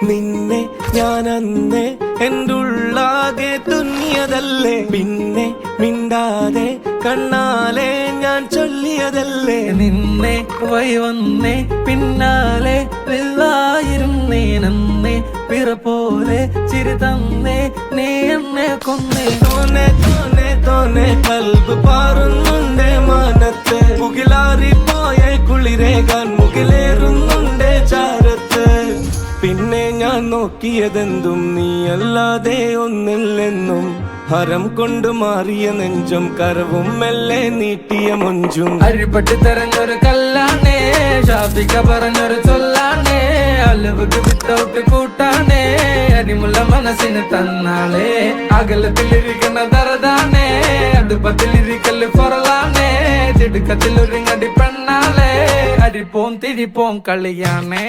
നിന്നെ ഞാൻ അന്നേ എൻ്റെ ഉള്ളാകെ തുന്നിയതല്ലേ, പിന്നെ മിണ്ടാതെ കണ്ണാലെ ഞാൻ ചൊല്ലിയതല്ലേ. നിന്നെ വഴി വന്നേ പിന്നാലെ വെള്ളായിരുന്നേ നന്നേ പിറ പോലെ ചിരി തന്നേ നീ എന്നെ കൊന്നേ. തോനെ തോനെ തോനെ കൽബ് പാറുന്നുണ്ടേ മാനത്ത്, മുകിലാറിപ്പോയ കുളിരേകാൻ മുകിലേറുന്നുണ്ടേ ചാരത്ത്. പിന്നെ ഞാൻ നോക്കിയതെന്തും നീയല്ലാതെ ഒന്നില്ലെന്നും, ഹരം കൊണ്ട് മാറിയ നെഞ്ചും കരവും മെല്ലെ നീട്ടിയ മൊഞ്ചും. അരിപ്പട്ടി തെരഞ്ഞൊരു കല്ലാണേ, ഷാഫിക്ക പറഞ്ഞൊരു ചൊല്ലാണേ, അലവുക്ക് വിത്തൗട്ട് കൂട്ടാണേ, അരിമുള്ള മനസ്സിന് തന്നാളേ. അകലത്തിലിരിക്കുന്ന ദറദാണേ, അടുപ്പത്തിലിരിക്കല് പൊറലാണേ, തിടുക്കത്തിൽ ഒരുങ്ങടി പെണ്ണാളേ, അരിപ്പോം തിരിപ്പോം കളിയാണേ.